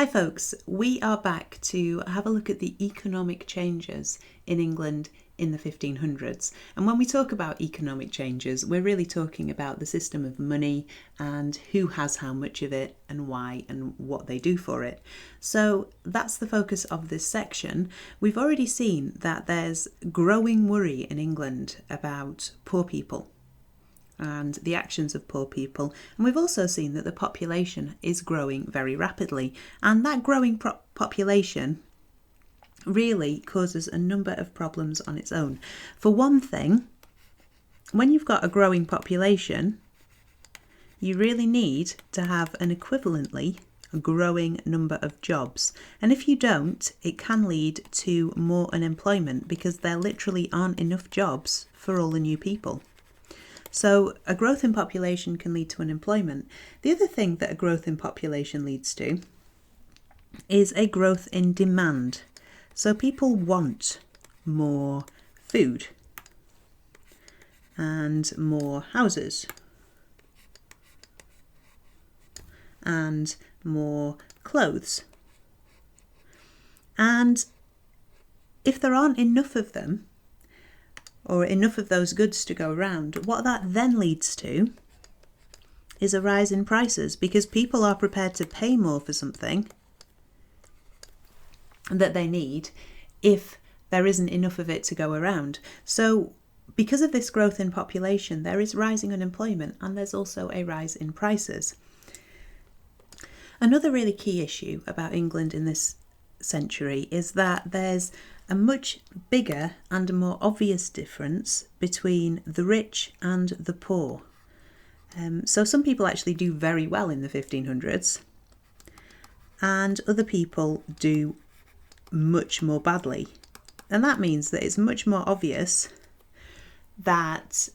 Hi folks, we are back to have a look at the economic changes in England in the 1500s. And when we talk about economic changes, we're really talking about the system of money and who has how much of it and why and what they do for it. So that's the focus of this section. We've already seen that there's growing worry in England about poor people and the actions of poor people, and we've also seen that the population is growing very rapidly, and that growing population really causes a number of problems on its own. For one thing, when you've got a growing population, you really need to have an equivalently growing number of jobs, and if you don't, it can lead to more unemployment because there literally aren't enough jobs for all the new people. So a growth in population can lead to unemployment. The other thing that a growth in population leads to is a growth in demand. So people want more food and more houses and more clothes. And if there aren't enough of them, or enough of those goods to go around, what that then leads to is a rise in prices, because people are prepared to pay more for something that they need if there isn't enough of it to go around. So because of this growth in population, there is rising unemployment, and there's also a rise in prices. Another really key issue about England in this century is that there's a much bigger and more obvious difference between the rich and the poor. So some people actually do very well in the 1500s, and other people do much more badly. And that means that it's much more obvious that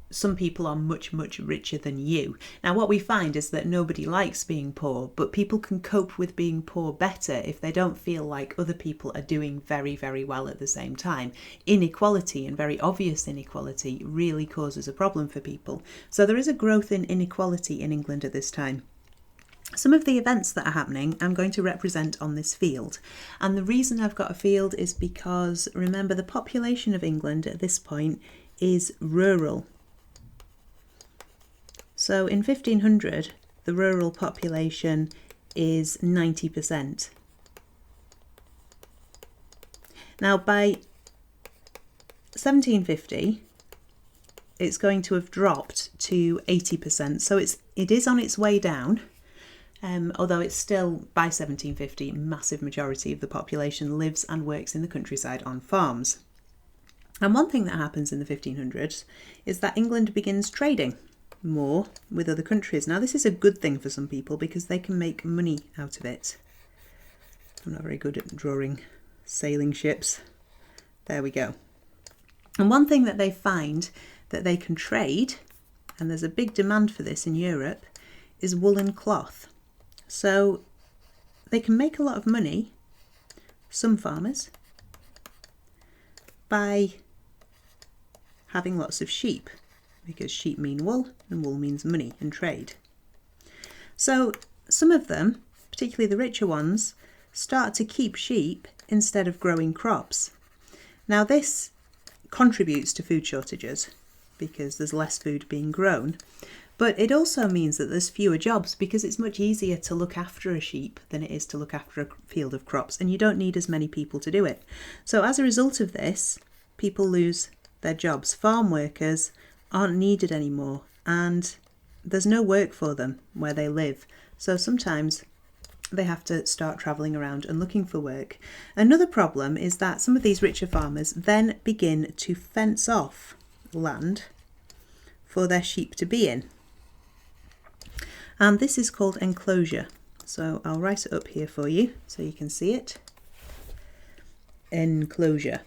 some people are much, much richer than you. Now, what we find is that nobody likes being poor, but people can cope with being poor better if they don't feel like other people are doing very, very well at the same time. Inequality, and very obvious inequality, really causes a problem for people. So there is a growth in inequality in England at this time. Some of the events that are happening I'm going to represent on this field. And the reason I've got a field is because, remember, the population of England at this point is rural. So in 1500, the rural population is 90%. Now by 1750, it's going to have dropped to 80%. So it is on its way down, although it's still, by 1750, massive majority of the population lives and works in the countryside on farms. And one thing that happens in the 1500s is that England begins trading more with other countries. Now this is a good thing for some people because they can make money out of it. I'm not very good at drawing sailing ships. There we go. And one thing that they find that they can trade, and there's a big demand for this in Europe, is woolen cloth. So they can make a lot of money, some farmers, by having lots of sheep, because sheep mean wool and wool means money and trade. So some of them, particularly the richer ones, start to keep sheep instead of growing crops. Now this contributes to food shortages because there's less food being grown, but it also means that there's fewer jobs because it's much easier to look after a sheep than it is to look after a field of crops, and you don't need as many people to do it. So as a result of this, people lose their jobs. Farm workers aren't needed anymore, and there's no work for them where they live. So sometimes they have to start travelling around and looking for work. Another problem is that some of these richer farmers then begin to fence off land for their sheep to be in. And this is called enclosure. So I'll write it up here for you so you can see it. Enclosure.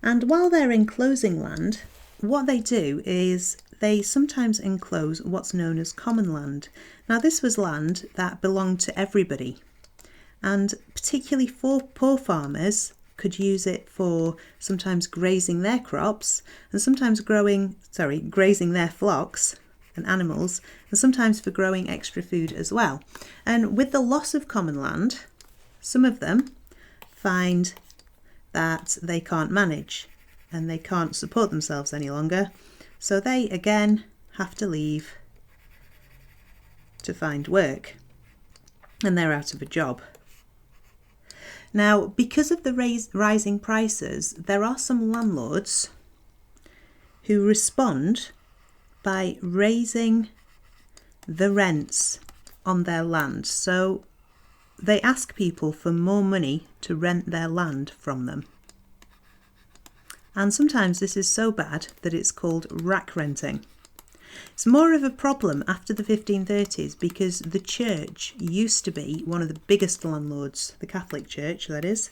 And while they're enclosing land, what they do is they sometimes enclose what's known as common land. Now this was land that belonged to everybody, and particularly for poor farmers could use it for sometimes grazing their crops and sometimes grazing their flocks, and animals, and sometimes for growing extra food as well. And with the loss of common land, some of them find that they can't manage and they can't support themselves any longer. So they again have to leave to find work, and they're out of a job. Now, because of the rising prices, there are some landlords who respond by raising the rents on their land. So they ask people for more money to rent their land from them. And sometimes this is so bad that it's called rack renting. It's more of a problem after the 1530s because the church used to be one of the biggest landlords, the Catholic Church that is,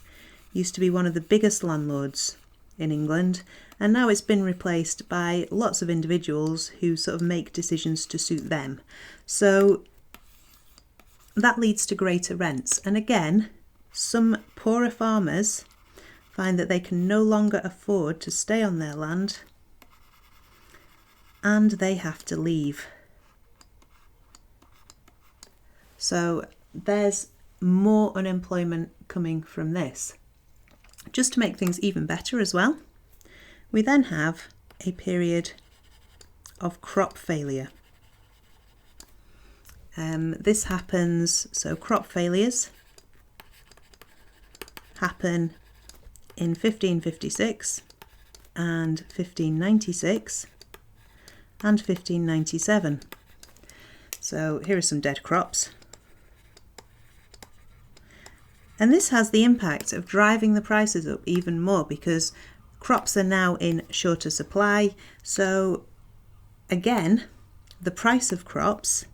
used to be one of the biggest landlords in England, and now it's been replaced by lots of individuals who sort of make decisions to suit them. So that leads to greater rents, and again, some poorer farmers find that they can no longer afford to stay on their land and they have to leave. So there's more unemployment coming from this. Just to make things even better as well, we then have a period of crop failure. This happens, so crop failures happen in 1556 and 1596 and 1597. So here are some dead crops. And this has the impact of driving the prices up even more because crops are now in shorter supply. So again, the price of crops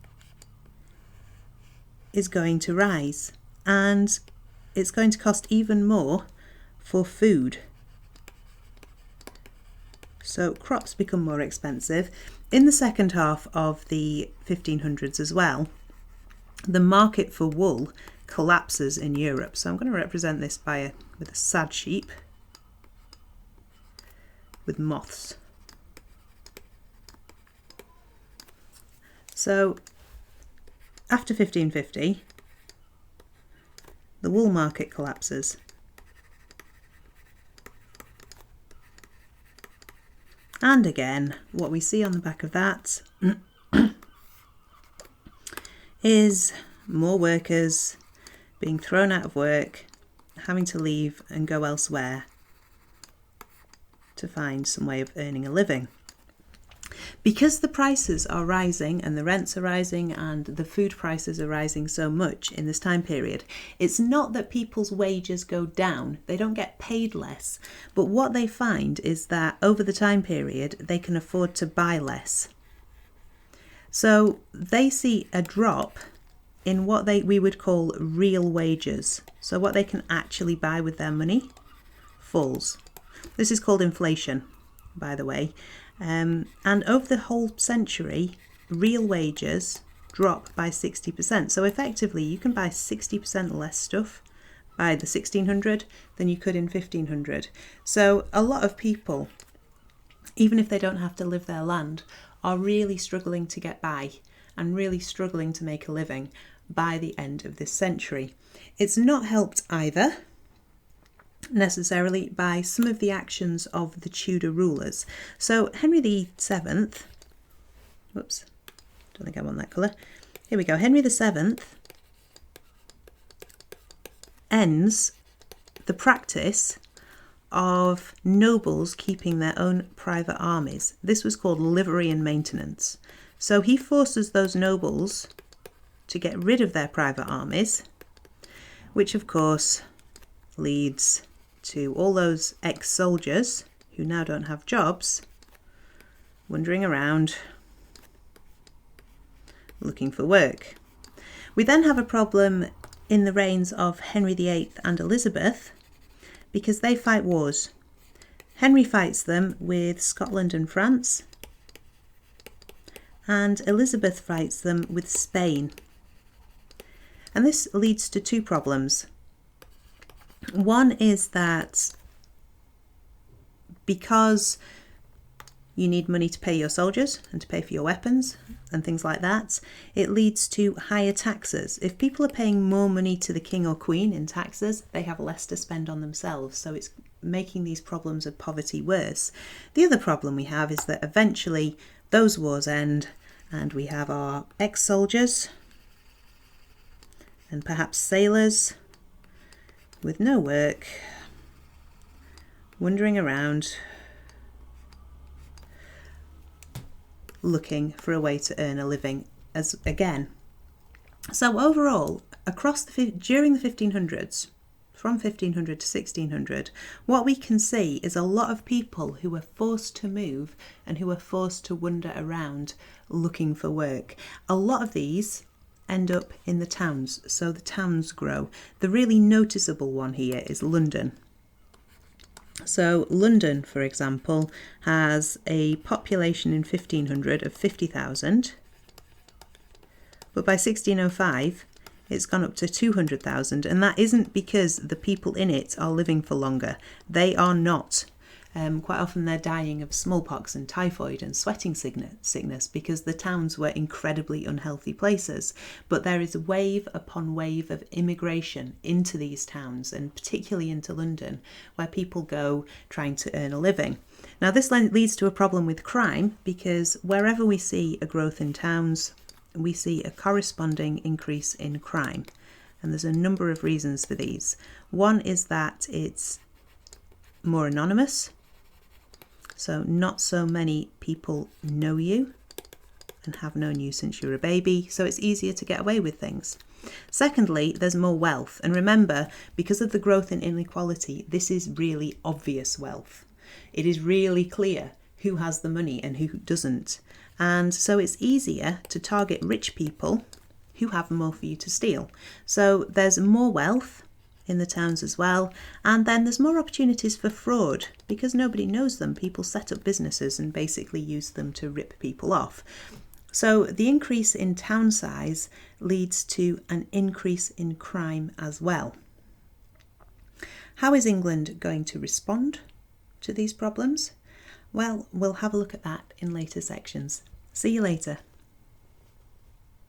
is going to rise, and it's going to cost even more for food. So crops become more expensive. In the second half of the 1500s as well, the market for wool collapses in Europe. So I'm going to represent this with a sad sheep with moths. So after 1550, the wool market collapses. And again, what we see on the back of that is more workers being thrown out of work, having to leave and go elsewhere to find some way of earning a living. Because the prices are rising and the rents are rising and the food prices are rising so much in this time period, it's not that people's wages go down, they don't get paid less, but what they find is that over the time period they can afford to buy less. So they see a drop in what we would call real wages. So what they can actually buy with their money falls. This is called inflation, by the way. And over the whole century, real wages drop by 60%. So effectively, you can buy 60% less stuff by the 1600 than you could in 1500. So a lot of people, even if they don't have to live their land, are really struggling to get by and really struggling to make a living by the end of this century. It's not helped either necessarily by some of the actions of the Tudor rulers. So Henry VII, whoops, don't think I want that colour. Here we go. Henry VII ends the practice of nobles keeping their own private armies. This was called livery and maintenance. So he forces those nobles to get rid of their private armies, which of course leads to all those ex-soldiers who now don't have jobs wandering around looking for work. We then have a problem in the reigns of Henry VIII and Elizabeth because they fight wars. Henry fights them with Scotland and France, and Elizabeth fights them with Spain. And this leads to two problems. One is that because you need money to pay your soldiers and to pay for your weapons, and things like that. It leads to higher taxes. If people are paying more money to the king or queen in taxes, they have less to spend on themselves. So it's making these problems of poverty worse. The other problem we have is that eventually those wars end and we have our ex-soldiers and perhaps sailors with no work, wandering around looking for a way to earn a living as again. So overall, during the 1500s, from 1500 to 1600, what we can see is a lot of people who were forced to move and who were forced to wander around looking for work. A lot of these end up in the towns, so the towns grow. The really noticeable one here is London. So London, for example, has a population in 1500 of 50,000, but by 1605 it's gone up to 200,000, and that isn't because the people in it are living for longer. They are not. Quite often they're dying of smallpox and typhoid and sweating sickness because the towns were incredibly unhealthy places. But there is wave upon wave of immigration into these towns, and particularly into London, where people go trying to earn a living. Now this leads to a problem with crime, because wherever we see a growth in towns, we see a corresponding increase in crime. And there's a number of reasons for these. One is that it's more anonymous. So not so many people know you and have known you since you were a baby, so it's easier to get away with things. Secondly, there's more wealth. And remember, because of the growth in inequality, this is really obvious wealth. It is really clear who has the money and who doesn't. And so it's easier to target rich people who have more for you to steal. So there's more wealth in the towns as well, and then there's more opportunities for fraud because nobody knows them. People set up businesses and basically use them to rip people off. So the increase in town size leads to an increase in crime as well. How is England going to respond to these problems? Well, we'll have a look at that in later sections. See you later.